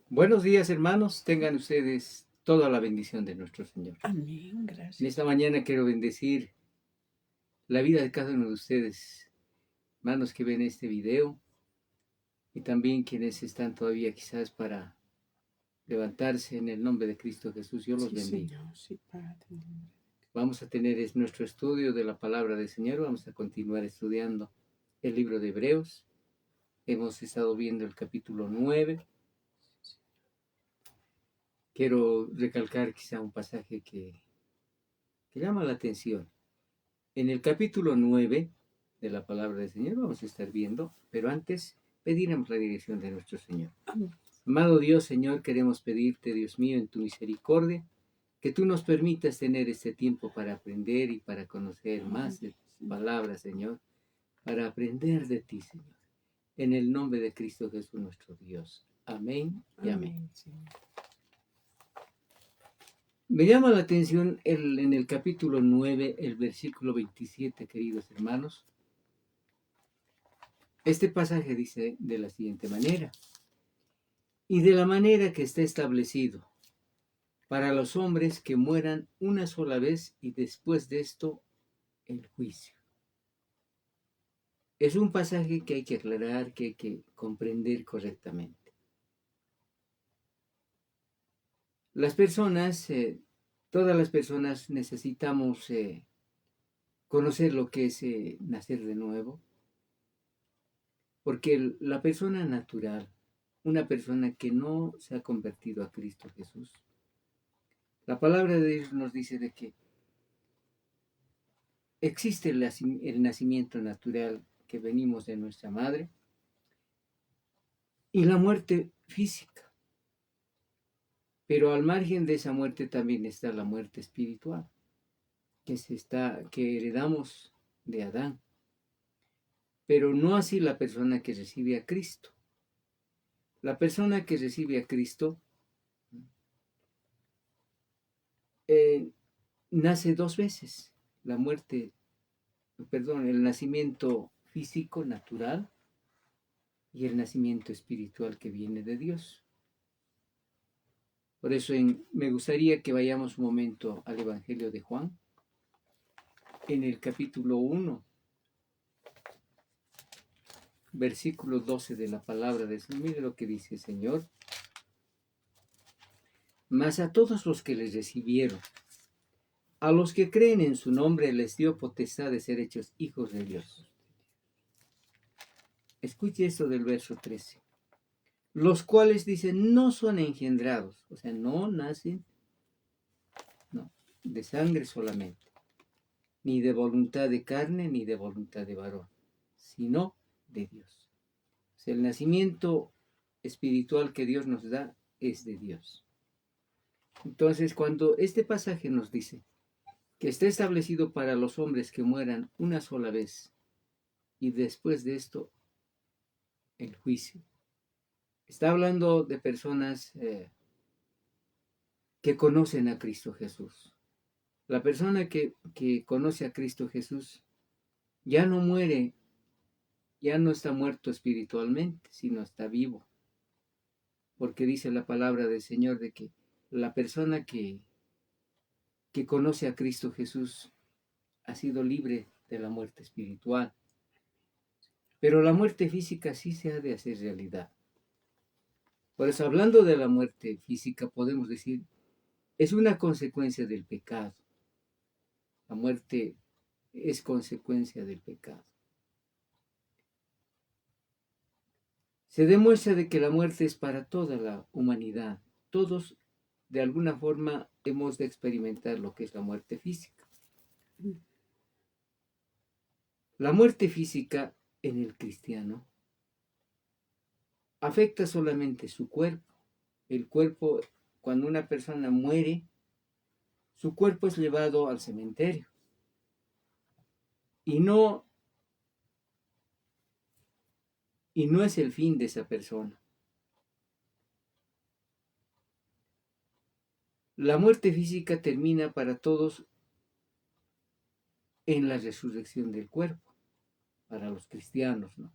Buenos días, hermanos. Tengan ustedes toda la bendición de nuestro Señor. Amén, En gracias. esta mañana quiero bendecir la vida de cada uno de ustedes, hermanos que ven este video y también quienes están todavía quizás para levantarse en el nombre de Cristo Jesús. Dios los Sí, bendiga. Señor, sí, Padre. Vamos a tener nuestro estudio de la palabra del Señor. Vamos a continuar estudiando el libro de Hebreos. Hemos estado viendo el capítulo 9. Quiero recalcar quizá un pasaje que llama la atención. En el capítulo 9 de la palabra del Señor vamos a estar viendo, pero antes pediremos la dirección de nuestro Señor. Amén. Amado Dios, Señor, queremos pedirte, Dios mío, en tu misericordia, que tú nos permitas tener este tiempo para aprender y para conocer más de tus palabras, Señor, para aprender de ti, Señor. En el nombre de Cristo Jesús, nuestro Dios. Amén y amén. Amén, Señor. Me llama la atención en el capítulo 9, el versículo 27, queridos hermanos. Este pasaje dice de la siguiente manera: y de la manera que está establecido para los hombres que mueran una sola vez y después de esto el juicio. Es un pasaje que hay que aclarar, que hay que comprender correctamente. Las personas, todas las personas necesitamos conocer lo que es nacer de nuevo, porque la persona natural, una persona que no se ha convertido a Cristo Jesús, la palabra de Dios nos dice de que existe el nacimiento natural que venimos de nuestra madre y la muerte física. Pero al margen de esa muerte también está la muerte espiritual, que heredamos de Adán. Pero no así la persona que recibe a Cristo. La persona que recibe a Cristo nace dos veces. El nacimiento físico natural y el nacimiento espiritual que viene de Dios. Por eso me gustaría que vayamos un momento al Evangelio de Juan, en el capítulo 1, versículo 12 de la palabra del Señor. Mire lo que dice el Señor. Mas a todos los que les recibieron, a los que creen en su nombre, les dio potestad de ser hechos hijos de Dios. Escuche esto del verso 13. Los cuales dicen no son engendrados, o sea, no nacen de sangre solamente, ni de voluntad de carne, ni de voluntad de varón, sino de Dios. O sea, el nacimiento espiritual que Dios nos da es de Dios. Entonces, cuando este pasaje nos dice que está establecido para los hombres que mueran una sola vez y después de esto el juicio, está hablando de personas que conocen a Cristo Jesús. La persona que conoce a Cristo Jesús ya no muere, ya no está muerto espiritualmente, sino está vivo. Porque dice la palabra del Señor de que la persona que conoce a Cristo Jesús ha sido libre de la muerte espiritual. Pero la muerte física sí se ha de hacer realidad. Por eso, hablando de la muerte física, podemos decir, es una consecuencia del pecado. La muerte es consecuencia del pecado. Se demuestra de que la muerte es para toda la humanidad. Todos, de alguna forma, hemos de experimentar lo que es la muerte física. La muerte física en el cristiano afecta solamente su cuerpo. El cuerpo, cuando una persona muere, su cuerpo es llevado al cementerio. Y no es el fin de esa persona. La muerte física termina para todos en la resurrección del cuerpo, para los cristianos, ¿no?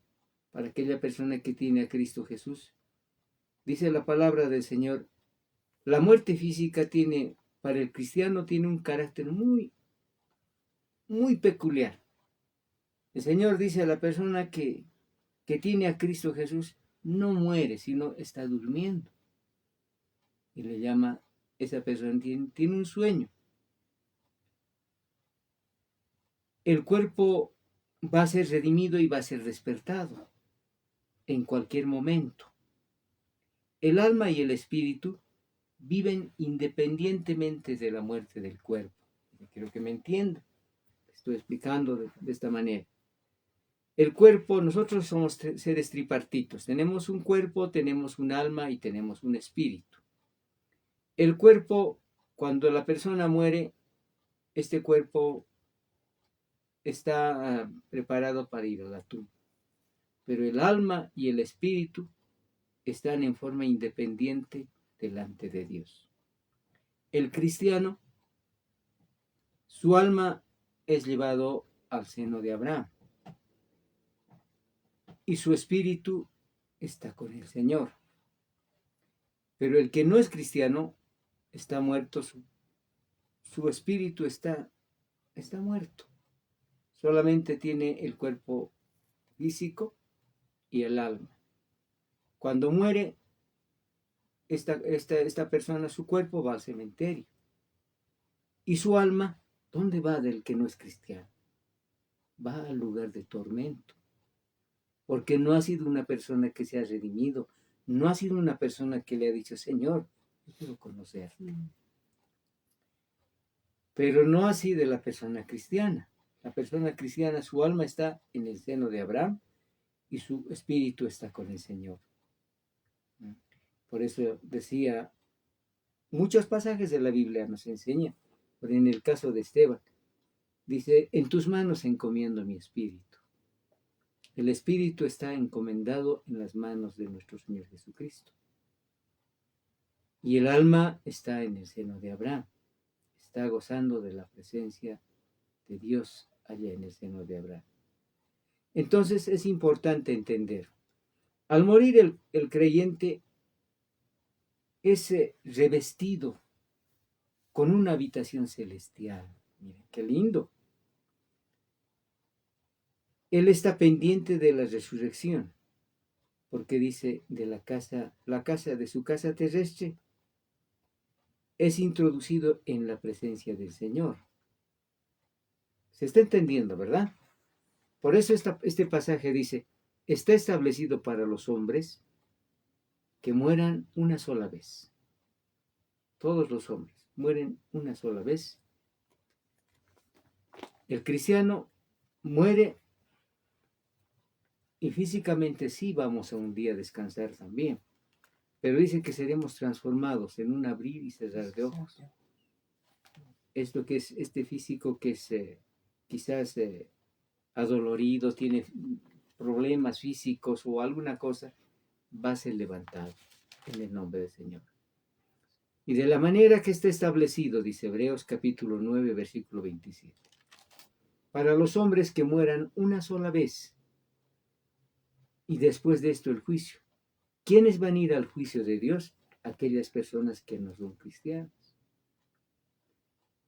Para aquella persona que tiene a Cristo Jesús, Dice la palabra del Señor, la muerte física tiene, para el cristiano, tiene un carácter muy, muy peculiar. El Señor dice a la persona que tiene a Cristo Jesús, no muere, sino está durmiendo. Y le llama, esa persona tiene un sueño. El cuerpo va a ser redimido y va a ser despertado en cualquier momento. El alma y el espíritu viven independientemente de la muerte del cuerpo. Quiero que me entiendan. Estoy explicando de esta manera. El cuerpo, nosotros somos seres tripartitos. Tenemos un cuerpo, tenemos un alma y tenemos un espíritu. El cuerpo, cuando la persona muere, este cuerpo está preparado para ir a la tumba. Pero el alma y el espíritu están en forma independiente delante de Dios. El cristiano, su alma es llevado al seno de Abraham y su espíritu está con el Señor. Pero el que no es cristiano está muerto, su espíritu está muerto. Solamente tiene el cuerpo físico y el alma. Cuando muere esta persona, su cuerpo va al cementerio. Y su alma, ¿dónde va del que no es cristiano? Va al lugar de tormento. Porque no ha sido una persona que se ha redimido. No ha sido una persona que le ha dicho, Señor, yo quiero conocerte. Pero no así de la persona cristiana. La persona cristiana, su alma está en el seno de Abraham y su espíritu está con el Señor. Por eso decía, muchos pasajes de la Biblia nos enseñan, pero en el caso de Esteban, dice, en tus manos encomiendo mi espíritu. El espíritu está encomendado en las manos de nuestro Señor Jesucristo. Y el alma está en el seno de Abraham. Está gozando de la presencia de Dios allá en el seno de Abraham. Entonces es importante entender, al morir el creyente es revestido con una habitación celestial. Miren, qué lindo. Él está pendiente de la resurrección, porque dice de la casa de su casa terrestre es introducido en la presencia del Señor. Se está entendiendo, ¿verdad? Por eso este pasaje dice, está establecido para los hombres que mueran una sola vez. Todos los hombres mueren una sola vez. El cristiano muere y físicamente sí vamos a un día descansar también. Pero dice que seremos transformados en un abrir y cerrar de ojos. Esto que es este físico que es quizás adolorido, tiene problemas físicos o alguna cosa, va a ser levantado en el nombre del Señor. Y de la manera que está establecido, dice Hebreos capítulo 9, versículo 27. Para los hombres que mueran una sola vez y después de esto el juicio. ¿Quiénes van a ir al juicio de Dios? Aquellas personas que no son cristianas.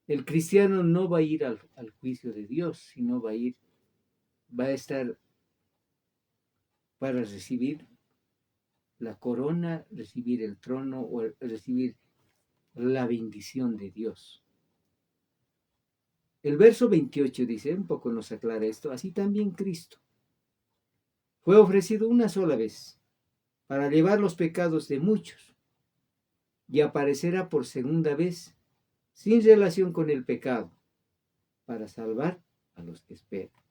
El cristiano no va a ir al juicio de Dios, sino va a estar para recibir la corona, recibir el trono o recibir la bendición de Dios. El verso 28 dice, un poco nos aclara esto, así también Cristo fue ofrecido una sola vez para llevar los pecados de muchos y aparecerá por segunda vez sin relación con el pecado para salvar a los que esperan.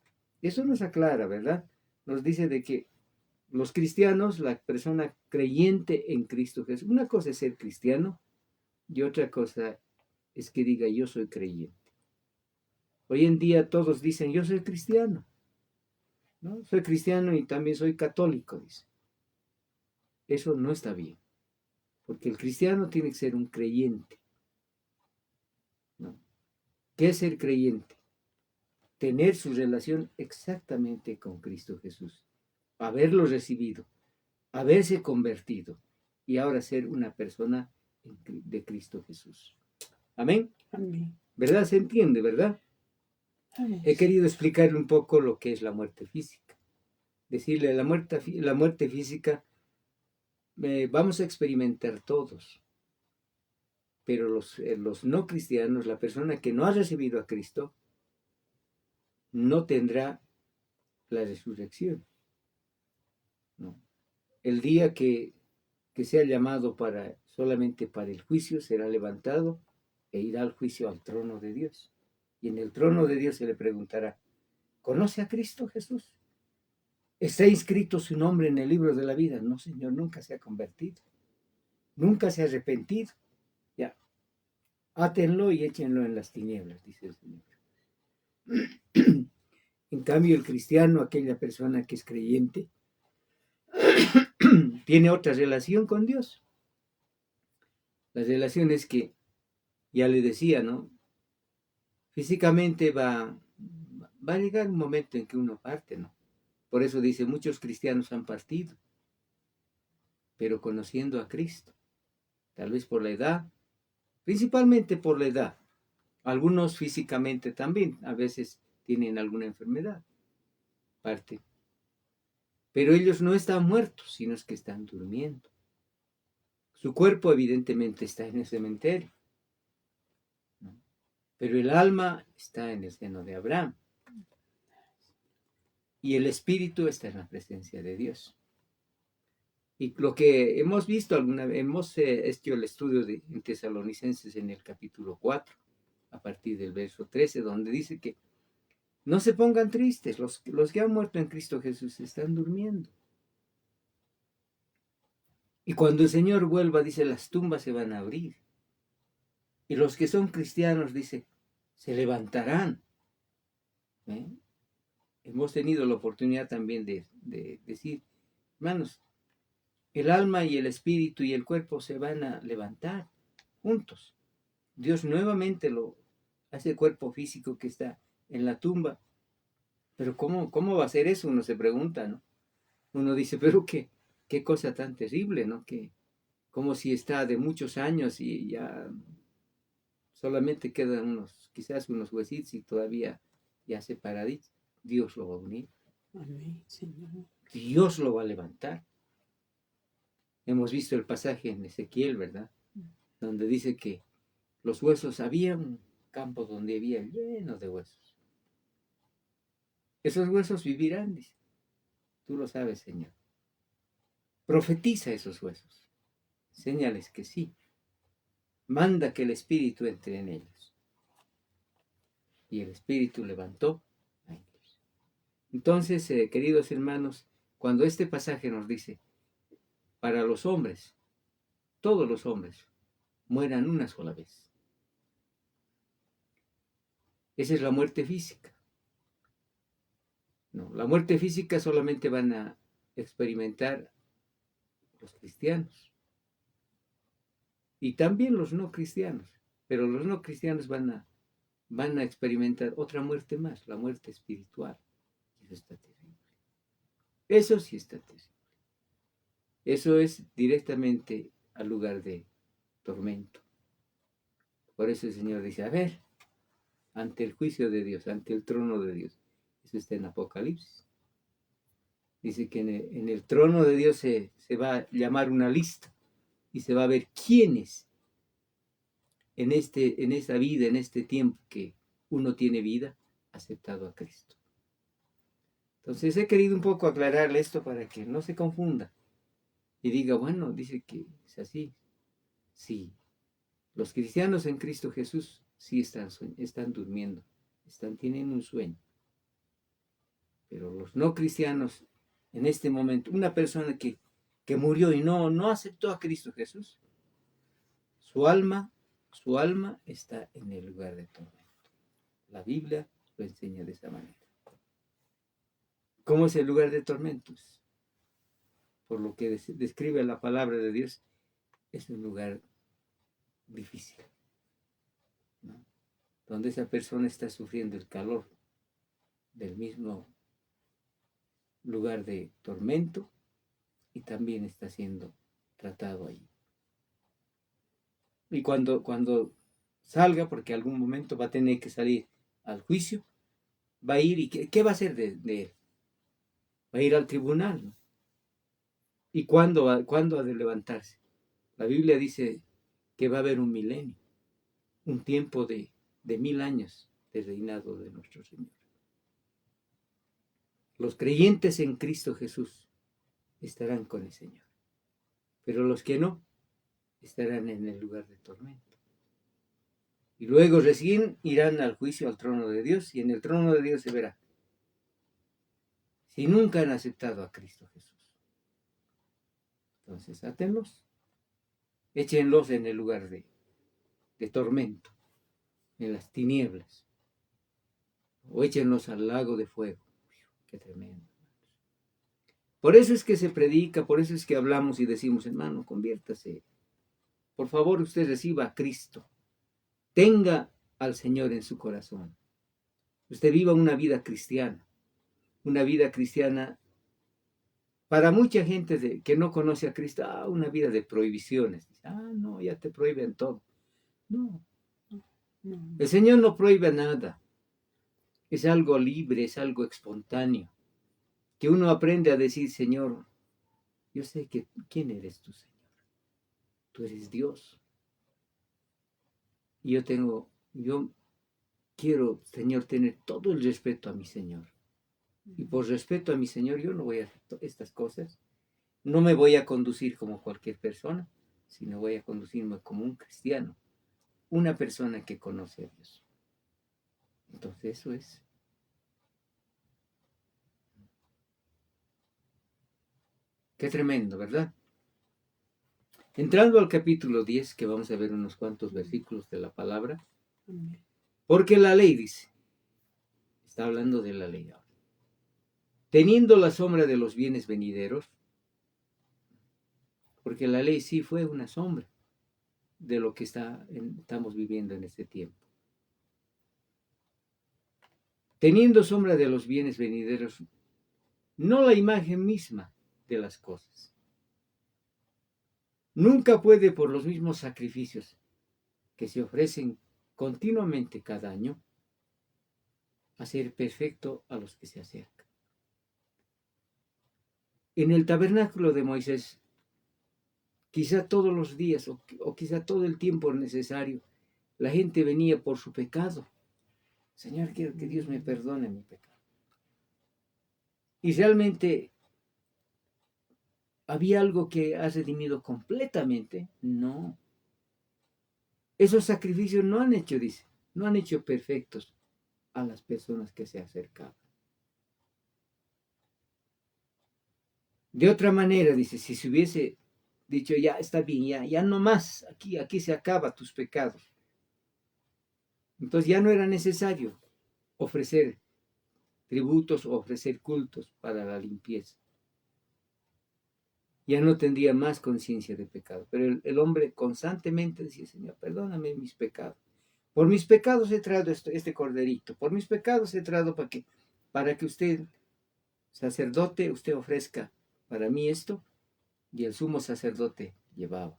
Eso nos aclara, ¿verdad? Nos dice de que los cristianos, la persona creyente en Cristo Jesús, una cosa es ser cristiano y otra cosa es que diga yo soy creyente. Hoy en día todos dicen yo soy cristiano, ¿no? Soy cristiano y también soy católico, dice. Eso no está bien, porque el cristiano tiene que ser un creyente, ¿no? ¿Qué es ser creyente? Tener su relación exactamente con Cristo Jesús, haberlo recibido, haberse convertido y ahora ser una persona de Cristo Jesús. Amén. Amén. ¿Verdad? Se entiende, ¿verdad? Amén. He querido explicarle un poco lo que es la muerte física. Decirle, la muerte física vamos a experimentar todos, pero los no cristianos, la persona que no ha recibido a Cristo, no tendrá la resurrección. No. El día que sea llamado solamente para el juicio, será levantado e irá al juicio al trono de Dios. Y en el trono de Dios se le preguntará, ¿conoce a Cristo Jesús? ¿Está inscrito su nombre en el libro de la vida? No, Señor, nunca se ha convertido. Nunca se ha arrepentido. Ya, átenlo y échenlo en las tinieblas, dice el Señor. En cambio, el cristiano, aquella persona que es creyente, tiene otra relación con Dios. La relación es que, ya le decía, ¿no? Físicamente va a llegar un momento en que uno parte, ¿no? Por eso dice, muchos cristianos han partido, pero conociendo a Cristo, tal vez por la edad, principalmente por la edad. Algunos físicamente también, a veces tienen alguna enfermedad, parte. Pero ellos no están muertos, sino es que están durmiendo. Su cuerpo evidentemente está en el cementerio, ¿no? Pero el alma está en el seno de Abraham. Y el espíritu está en la presencia de Dios. Y lo que hemos visto alguna vez, hemos hecho el estudio en Tesalonicenses en el capítulo 4, a partir del verso 13, donde dice que no se pongan tristes, los que han muerto en Cristo Jesús están durmiendo. Y cuando el Señor vuelva, dice, las tumbas se van a abrir. Y los que son cristianos, dice, se levantarán. ¿Eh? Hemos tenido la oportunidad también de decir, hermanos, el alma y el espíritu y el cuerpo se van a levantar juntos. Dios nuevamente lo hace el cuerpo físico que está en la tumba. Pero ¿cómo va a ser eso? Uno se pregunta, ¿no? Uno dice, pero qué cosa tan terrible, ¿no? Que como si está de muchos años y ya solamente quedan quizás unos huesitos y todavía ya separaditos. Dios lo va a unir. Amén, Señor. Dios lo va a levantar. Hemos visto el pasaje en Ezequiel, ¿verdad? Donde dice que los huesos, había un campo donde había lleno de huesos. Esos huesos vivirán, dice. Tú lo sabes, Señor. Profetiza esos huesos. Señales que sí. Manda que el Espíritu entre en ellos. Y el Espíritu levantó a ellos. Entonces, queridos hermanos, cuando este pasaje nos dice, para los hombres, todos los hombres, mueran una sola vez. Esa es la muerte física. No, la muerte física solamente van a experimentar los cristianos. Y también los no cristianos. Pero los no cristianos van a experimentar otra muerte más, la muerte espiritual. Eso está terrible. Eso sí está terrible. Eso es directamente al lugar de tormento. Por eso el Señor dice, a ver, ante el juicio de Dios, ante el trono de Dios. Eso está en Apocalipsis. Dice que en el trono de Dios se va a llamar una lista y se va a ver quiénes en esta vida, en este tiempo que uno tiene vida, aceptado a Cristo. Entonces he querido un poco aclararle esto para que no se confunda y diga, bueno, dice que es así. Sí, los cristianos en Cristo Jesús sí están durmiendo, tienen un sueño. Pero los no cristianos, en este momento, una persona que murió y no aceptó a Cristo Jesús, su alma está en el lugar de tormento. La Biblia lo enseña de esa manera. ¿Cómo es el lugar de tormentos? Por lo que describe la palabra de Dios, es un lugar difícil, ¿no? Donde esa persona está sufriendo el calor del mismo lugar de tormento y también está siendo tratado allí. Y cuando salga, porque algún momento va a tener que salir al juicio, va a ir y ¿qué va a hacer de él? Va a ir al tribunal, ¿no? ¿Y cuándo ha de levantarse? La Biblia dice que va a haber un milenio, un tiempo de 1000 años de reinado de nuestro Señor. Los creyentes en Cristo Jesús estarán con el Señor, pero los que no estarán en el lugar de tormento. Y luego recién irán al juicio, al trono de Dios, y en el trono de Dios se verá si nunca han aceptado a Cristo Jesús. Entonces, átenlos, échenlos en el lugar de tormento, en las tinieblas, o échenlos al lago de fuego. Qué tremendo. Por eso es que se predica, por eso es que hablamos y decimos, hermano, conviértase. Por favor, usted reciba a Cristo. Tenga al Señor en su corazón. Usted viva una vida cristiana. Una vida cristiana, para mucha gente que no conoce a Cristo, una vida de prohibiciones. No, ya te prohíben todo. No. El Señor no prohíbe nada. Es algo libre, es algo espontáneo. Que uno aprende a decir, Señor, yo sé que, ¿quién eres tú, Señor? Tú eres Dios. Y yo quiero, Señor, tener todo el respeto a mi Señor. Y por respeto a mi Señor, yo no voy a hacer estas cosas. No me voy a conducir como cualquier persona, sino voy a conducirme como un cristiano, una persona que conoce a Dios. Entonces eso es. Qué tremendo, ¿verdad? Entrando al capítulo 10, que vamos a ver unos cuantos versículos de la palabra, porque la ley dice, está hablando de la ley ahora, teniendo la sombra de los bienes venideros, porque la ley sí fue una sombra de lo que estamos viviendo en este tiempo. Teniendo sombra de los bienes venideros, no la imagen misma de las cosas. Nunca puede, por los mismos sacrificios que se ofrecen continuamente cada año, hacer perfecto a los que se acercan. En el tabernáculo de Moisés, quizá todos los días o quizá todo el tiempo necesario, la gente venía por su pecado. Señor, quiero que Dios me perdone mi pecado. Y realmente, ¿había algo que ha redimido completamente? No. Esos sacrificios no han hecho, dice, no han hecho perfectos a las personas que se acercaban. De otra manera, dice, si se hubiese dicho, ya está bien, ya no más, aquí se acaba tus pecados. Entonces ya no era necesario ofrecer tributos o ofrecer cultos para la limpieza. Ya no tendría más conciencia de pecado. Pero el hombre constantemente decía, Señor, perdóname mis pecados. Por mis pecados he traído este corderito. Por mis pecados he traído para que usted, sacerdote, usted ofrezca para mí esto. Y el sumo sacerdote llevaba.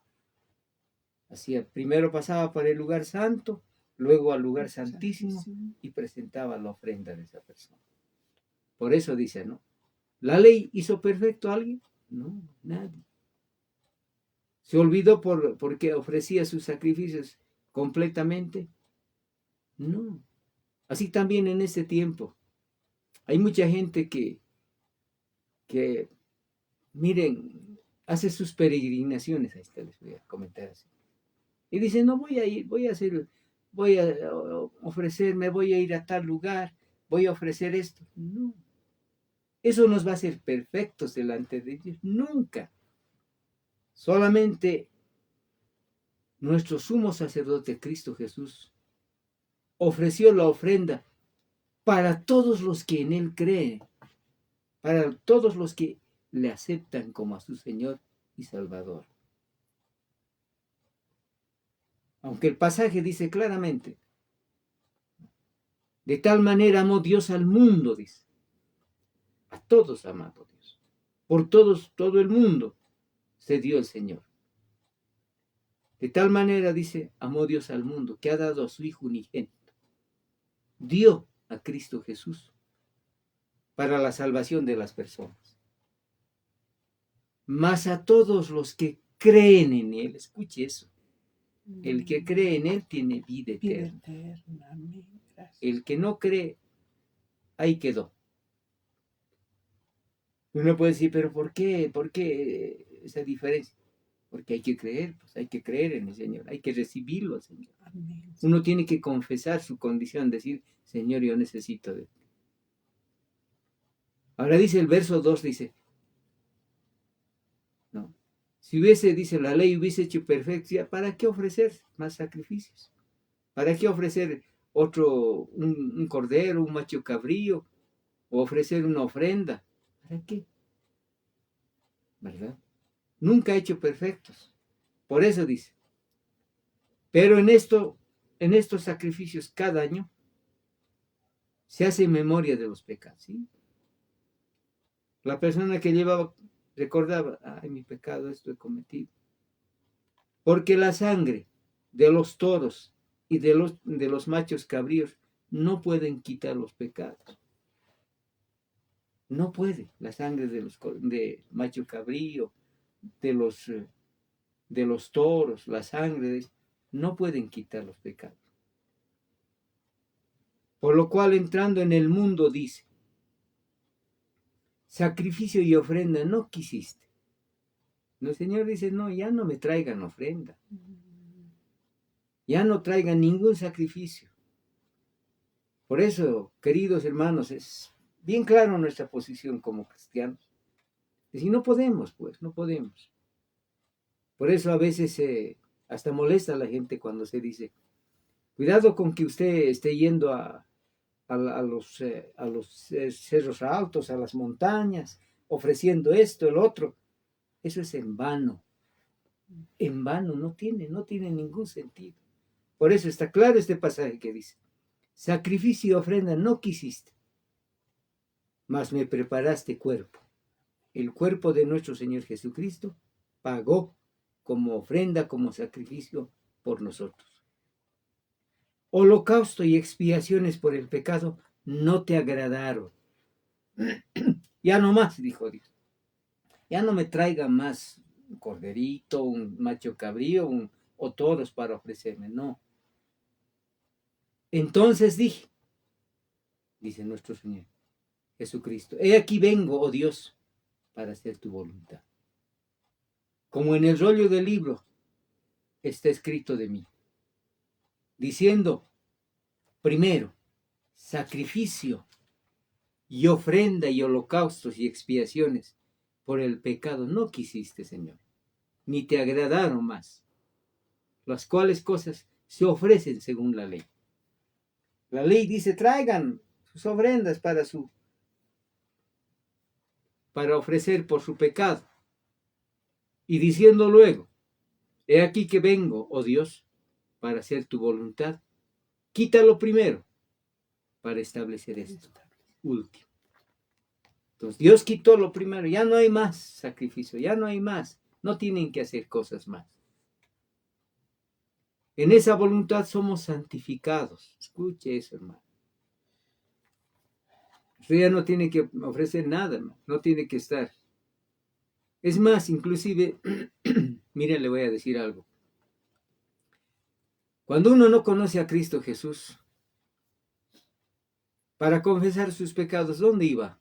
Hacía, primero pasaba por el lugar santo, luego al lugar santísimo y presentaba la ofrenda de esa persona. Por eso dice, ¿no? ¿La ley hizo perfecto a alguien? No, nadie. ¿Se olvidó porque ofrecía sus sacrificios completamente? No. Así también en este tiempo. Hay mucha gente que miren, hace sus peregrinaciones, ahí está, les voy a comentar así. Y dice, no voy a ir, voy a ofrecerme, voy a ir a tal lugar, voy a ofrecer esto. No. Eso nos va a hacer perfectos delante de Dios. Nunca. Solamente nuestro sumo sacerdote Cristo Jesús ofreció la ofrenda para todos los que en Él creen, para todos los que le aceptan como a su Señor y Salvador. Aunque el pasaje dice claramente, de tal manera amó Dios al mundo, dice. A todos ha amado Dios. Por todos, todo el mundo se dio el Señor. De tal manera, dice, amó Dios al mundo, que ha dado a su Hijo unigénito. Dio a Cristo Jesús para la salvación de las personas. Mas a todos los que creen en Él, escuche eso, el que cree en Él tiene vida Vida eterna. eterna. Amén. Gracias. El que no cree, ahí quedó. Uno puede decir, pero ¿por qué? ¿Por qué esa diferencia? Porque hay que creer, pues hay que creer en el Señor, hay que recibirlo, Señor. Amén. Uno tiene que confesar su condición, decir, Señor, yo necesito de ti. Ahora dice el verso 2, dice, no, si hubiese, dice la ley, hubiese hecho perfección, ¿para qué ofrecer más sacrificios? ¿Para qué ofrecer un cordero, un macho cabrío, o ofrecer una ofrenda? ¿Para qué? ¿Verdad? Nunca ha hecho perfectos. Por eso dice, pero en estos sacrificios cada año se hace memoria de los pecados, ¿sí? La persona que llevaba recordaba, ay, mi pecado, esto he cometido. Porque la sangre de los toros y de los machos cabríos no pueden quitar los pecados. No puede la sangre de macho cabrío, de los toros, la sangre, no pueden quitar los pecados. Por lo cual, entrando en el mundo, dice, sacrificio y ofrenda no quisiste. No, el Señor dice, no, ya no me traigan ofrenda. Ya no traigan ningún sacrificio. Por eso, queridos hermanos, es bien claro nuestra posición como cristianos. Es decir, no podemos, pues, no podemos. Por eso a veces hasta molesta a la gente cuando se dice, cuidado con que usted esté yendo a los cerros altos, a las montañas, ofreciendo esto, el otro. Eso es en vano. En vano, no tiene ningún sentido. Por eso está claro este pasaje que dice, sacrificio y ofrenda no quisiste, mas me preparaste cuerpo. El cuerpo de nuestro Señor Jesucristo pagó como ofrenda, como sacrificio por nosotros. Holocausto y expiaciones por el pecado no te agradaron. Ya no más, dijo Dios. Ya no me traiga más un corderito, un macho cabrío, o toros para ofrecerme, no. Entonces dije, dice nuestro Señor Jesucristo, he aquí vengo, oh Dios, para hacer tu voluntad. Como en el rollo del libro está escrito de mí, diciendo, primero, sacrificio y ofrenda y holocaustos y expiaciones por el pecado no quisiste, Señor, ni te agradaron más, las cuales cosas se ofrecen según la ley. La ley dice, traigan sus ofrendas para ofrecer por su pecado. Y diciendo luego, he aquí que vengo, oh Dios, para hacer tu voluntad. Quítalo primero para establecer esto último. Entonces Dios quitó lo primero, ya no hay más sacrificio, ya no hay más, no tienen que hacer cosas más. En esa voluntad somos santificados. Escuche eso, hermano. Usted ya no tiene que ofrecer nada, hermano. No tiene que estar. Es más, inclusive, mire, le voy a decir algo. Cuando uno no conoce a Cristo Jesús, para confesar sus pecados, ¿dónde iba?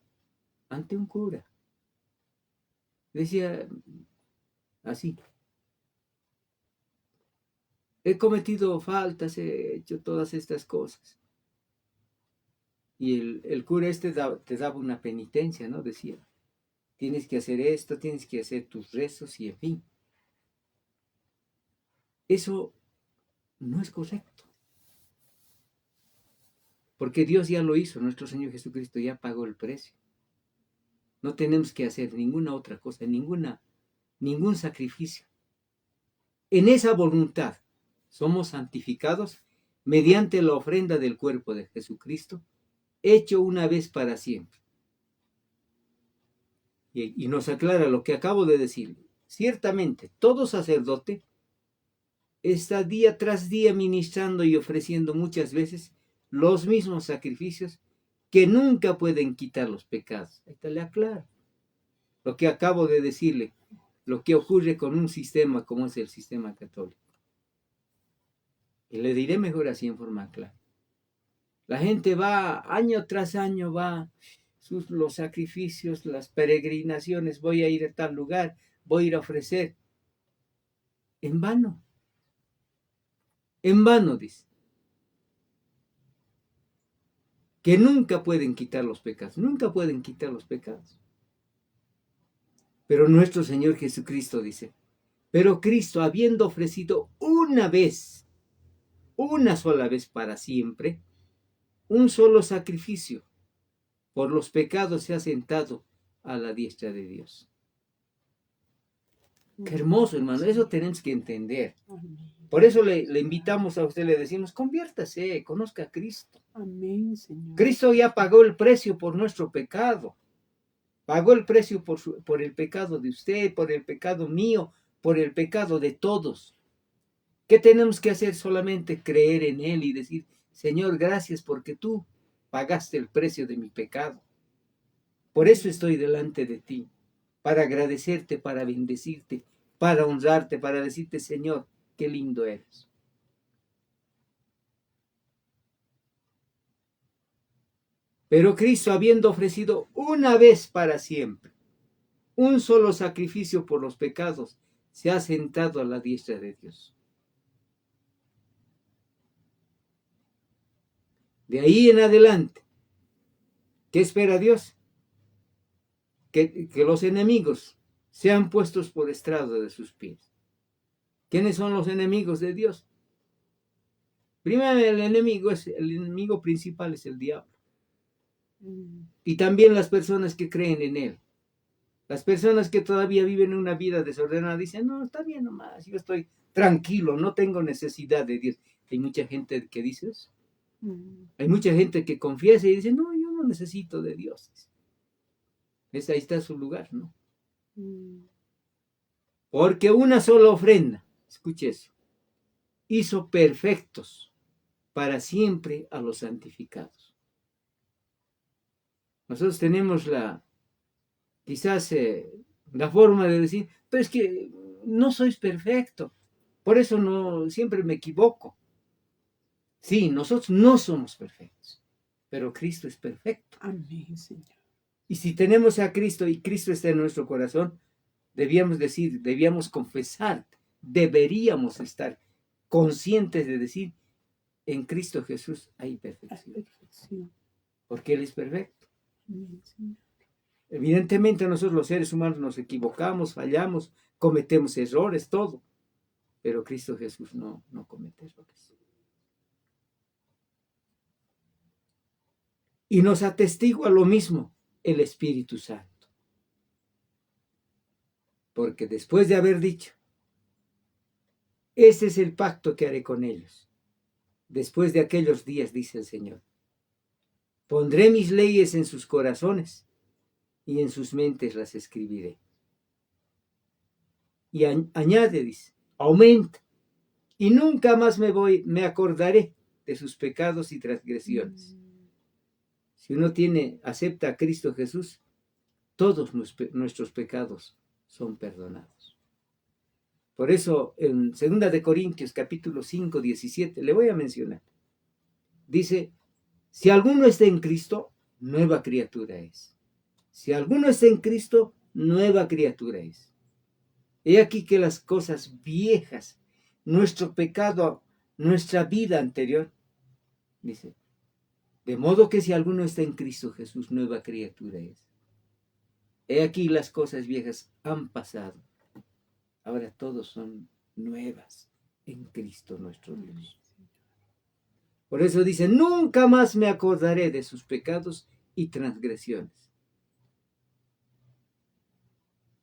Ante un cura. Decía así, he cometido faltas, he hecho todas estas cosas. Y el cura te daba una penitencia, ¿no? Decía, tienes que hacer esto, tienes que hacer tus rezos y en fin. Eso no es correcto. Porque Dios ya lo hizo, nuestro Señor Jesucristo ya pagó el precio. No tenemos que hacer ninguna otra cosa, ningún sacrificio. En esa voluntad somos santificados mediante la ofrenda del cuerpo de Jesucristo, hecho una vez para siempre. Y nos aclara lo que acabo de decir. Ciertamente, todo sacerdote está día tras día ministrando y ofreciendo muchas veces los mismos sacrificios que nunca pueden quitar los pecados. Ahí te le aclaro lo que acabo de decirle, lo que ocurre con un sistema como es el sistema católico. Y le diré mejor así en forma clara. La gente va año tras año, va los sacrificios, las peregrinaciones, voy a ir a tal lugar, voy a ir a ofrecer. En vano, dice. Que nunca pueden quitar los pecados, nunca pueden quitar los pecados. Pero nuestro Señor Jesucristo dice, pero Cristo, habiendo ofrecido una sola vez para siempre, un solo sacrificio por los pecados, se ha sentado a la diestra de Dios. Qué hermoso, hermano, eso tenemos que entender. Por eso le invitamos a usted, le decimos, conviértase, conozca a Cristo. Amén, Señor. Cristo ya pagó el precio por nuestro pecado. Pagó el precio por el pecado de usted, por el pecado mío, por el pecado de todos. ¿Qué tenemos que hacer? Solamente creer en Él y decir, Señor, gracias porque tú pagaste el precio de mi pecado. Por eso estoy delante de ti, para agradecerte, para bendecirte, para honrarte, para decirte, Señor, qué lindo eres. Pero Cristo, habiendo ofrecido una vez para siempre un solo sacrificio por los pecados, se ha sentado a la diestra de Dios. De ahí en adelante, ¿qué espera Dios? Que los enemigos sean puestos por estrado de sus pies. ¿Quiénes son los enemigos de Dios? Primero, el enemigo principal es el diablo. Y también las personas que creen en él. Las personas que todavía viven una vida desordenada dicen, no, está bien nomás, yo estoy tranquilo, no tengo necesidad de Dios. Hay mucha gente que dice eso. Hay mucha gente que confiesa y dice, no, yo no necesito de Dios. Ahí está su lugar, ¿no? Porque una sola ofrenda, escuche eso, hizo perfectos para siempre a los santificados. Nosotros tenemos quizás la forma de decir, pero es que no sois perfecto, por eso no siempre me equivoco. Sí, nosotros no somos perfectos, pero Cristo es perfecto. Amén, Señor. Y si tenemos a Cristo y Cristo está en nuestro corazón, debíamos confesar, deberíamos estar conscientes de decir, en Cristo Jesús hay perfección. Porque Él es perfecto. Amén, Señor. Evidentemente nosotros los seres humanos nos equivocamos, fallamos, cometemos errores, todo. Pero Cristo Jesús no comete errores. Y nos atestigua lo mismo el Espíritu Santo. Porque después de haber dicho, ese es el pacto que haré con ellos. Después de aquellos días, dice el Señor, pondré mis leyes en sus corazones y en sus mentes las escribiré. Y añade, dice, aumenta, y nunca más me acordaré de sus pecados y transgresiones. Si uno acepta a Cristo Jesús, todos nuestros pecados son perdonados. Por eso, en 2 Corintios capítulo 5, 17, le voy a mencionar. Dice, si alguno está en Cristo, nueva criatura es. Si alguno está en Cristo, nueva criatura es. He aquí que las cosas viejas, nuestro pecado, nuestra vida anterior, dice, de modo que si alguno está en Cristo Jesús, nueva criatura es. He aquí las cosas viejas han pasado. Ahora todos son nuevas en Cristo nuestro Dios. Por eso dice, nunca más me acordaré de sus pecados y transgresiones.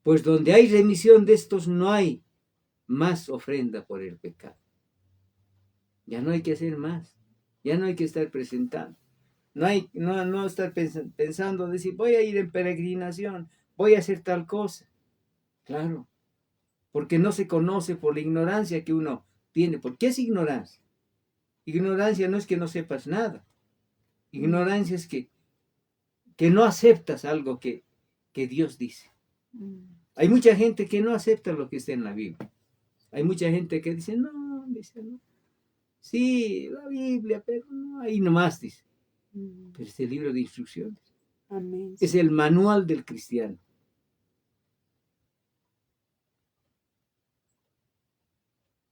Pues donde hay remisión de estos no hay más ofrenda por el pecado. Ya no hay que hacer más. Ya no hay que estar presentando. No estar pensando, decir, voy a ir en peregrinación, voy a hacer tal cosa. Claro, porque no se conoce por la ignorancia que uno tiene, porque es ignorancia. Ignorancia no es que no sepas nada. Ignorancia es que no aceptas algo que Dios dice. Hay mucha gente que no acepta lo que está en la Biblia. Hay mucha gente que dice, no, sí, la Biblia, pero no, ahí nomás dice. Pero es el libro de instrucciones. Amén. Es el manual del cristiano.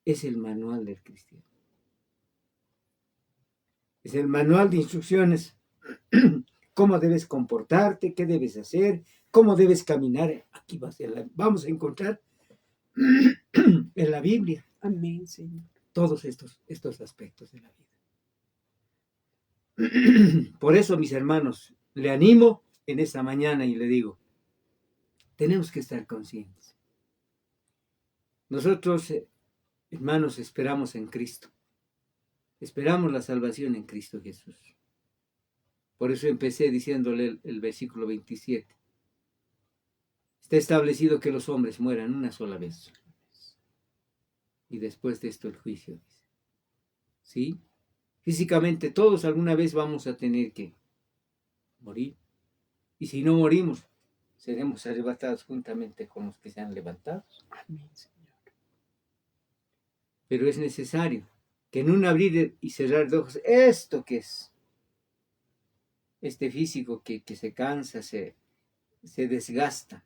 Es el manual del cristiano. Es el manual de instrucciones. Cómo debes comportarte, qué debes hacer, cómo debes caminar. Aquí vamos a encontrar en la Biblia. Amén, Señor. Todos estos aspectos de la vida. Por eso, mis hermanos, le animo en esta mañana y le digo, tenemos que estar conscientes. Nosotros, hermanos, esperamos en Cristo. Esperamos la salvación en Cristo Jesús. Por eso empecé diciéndole el versículo 27. Está establecido que los hombres mueran una sola vez. Y después de esto el juicio, dice. ¿Sí? Físicamente todos alguna vez vamos a tener que morir. Y si no morimos, seremos arrebatados juntamente con los que se han levantado. Amén, Señor. Pero es necesario que en un abrir y cerrar de ojos, ¿esto qué es? Este físico que se cansa, se desgasta,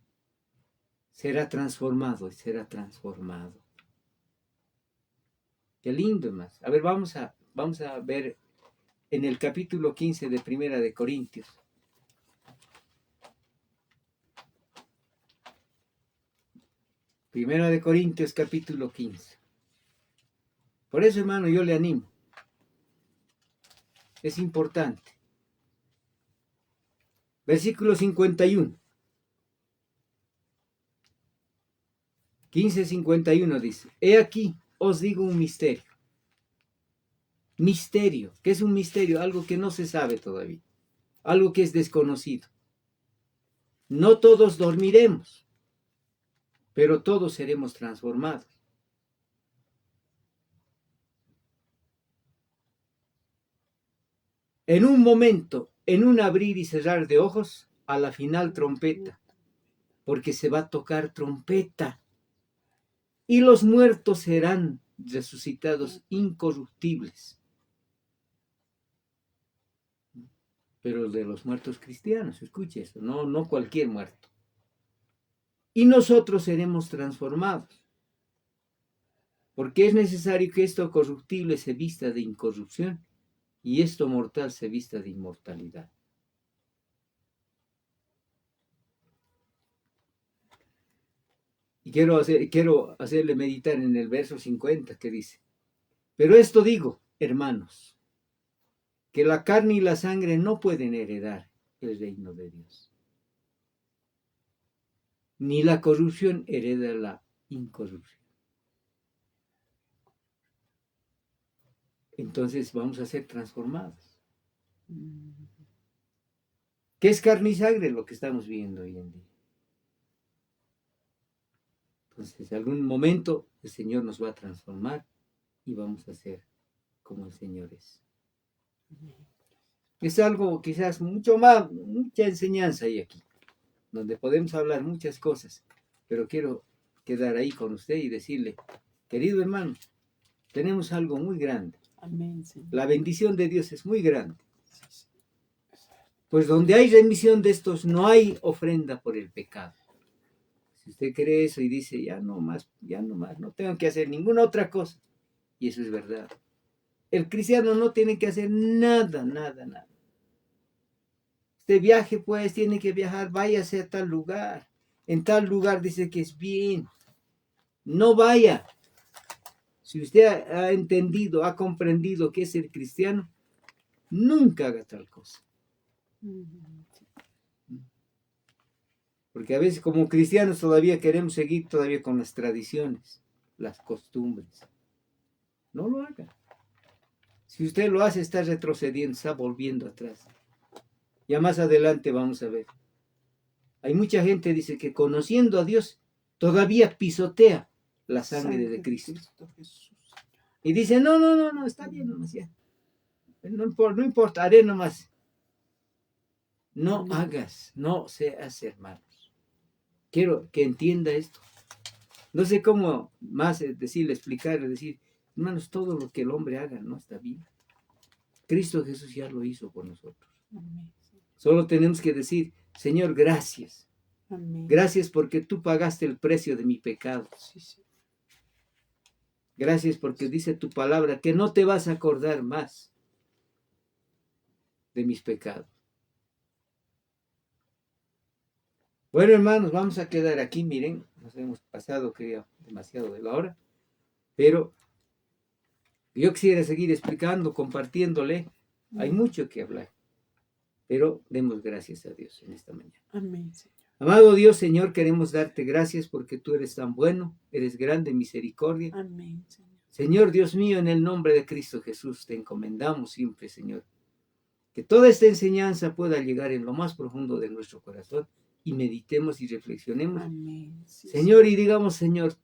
será transformado y será transformado. Qué lindo, más. A ver, vamos a ver en el capítulo 15 de Primera de Corintios. Primera de Corintios, capítulo 15. Por eso, hermano, yo le animo. Es importante. Versículo 51. 15:51 dice, he aquí, os digo un misterio. Misterio. ¿Qué es un misterio? Algo que no se sabe todavía. Algo que es desconocido. No todos dormiremos, pero todos seremos transformados. En un momento, en un abrir y cerrar de ojos, a la final trompeta, porque se va a tocar trompeta. Y los muertos serán resucitados incorruptibles. Pero de los muertos cristianos, escuche eso, no cualquier muerto. Y nosotros seremos transformados. Porque es necesario que esto corruptible se vista de incorrupción y esto mortal se vista de inmortalidad. Y quiero hacerle meditar en el verso 50 que dice, pero esto digo, hermanos, que la carne y la sangre no pueden heredar el reino de Dios. Ni la corrupción hereda la incorrupción. Entonces vamos a ser transformados. ¿Qué es carne y sangre? Lo que estamos viendo hoy en día. Entonces, en algún momento el Señor nos va a transformar y vamos a ser como el Señor es. Es algo quizás mucha enseñanza hay aquí, donde podemos hablar muchas cosas, pero quiero quedar ahí con usted y decirle, querido hermano, tenemos algo muy grande. Amén, Señor. La bendición de Dios es muy grande. Pues donde hay remisión de estos, no hay ofrenda por el pecado. Si usted cree eso y dice, ya no más, no tengo que hacer ninguna otra cosa. Y eso es verdad. El cristiano no tiene que hacer nada. Usted viaje, pues, tiene que viajar, váyase a tal lugar. En tal lugar dice que es bien. No vaya. Si usted ha entendido, ha comprendido qué es ser cristiano, nunca haga tal cosa. Porque a veces como cristianos todavía queremos seguir todavía con las tradiciones, las costumbres. No lo haga. Si usted lo hace, está retrocediendo, está volviendo atrás. Ya más adelante vamos a ver. Hay mucha gente dice que conociendo a Dios todavía pisotea la sangre de Cristo. Y dice, no, está bien nomás ya. No importa, haré nomás. No Amén. hagas, no seas, hermanos. Quiero que entienda esto. No sé cómo más decirle, explicarle, decir, hermanos, todo lo que el hombre haga no está bien. Cristo Jesús ya lo hizo por nosotros. Amén. Solo tenemos que decir, Señor, gracias. Amén. Gracias porque tú pagaste el precio de mi pecado. Sí, sí. Gracias porque dice tu palabra que no te vas a acordar más de mis pecados. Bueno, hermanos, vamos a quedar aquí. Miren, nos hemos pasado, creo, demasiado de la hora. Pero yo quisiera seguir explicando, compartiéndole. Hay mucho que hablar. Pero demos gracias a Dios en esta mañana. Amén, Señor. Amado Dios, Señor, queremos darte gracias porque tú eres tan bueno, eres grande en misericordia. Amén, Señor. Señor Dios mío, en el nombre de Cristo Jesús, te encomendamos siempre, Señor. Que toda esta enseñanza pueda llegar en lo más profundo de nuestro corazón y meditemos y reflexionemos. Amén. Sí, Señor, y digamos, Señor,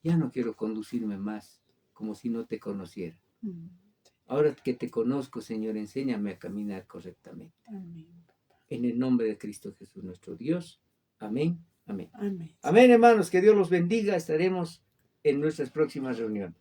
ya no quiero conducirme más como si no te conociera. Señor. Ahora que te conozco, Señor, enséñame a caminar correctamente. Amén. En el nombre de Cristo Jesús, nuestro Dios. Amén. Amén. Amén. Amén, hermanos. Que Dios los bendiga. Estaremos en nuestras próximas reuniones.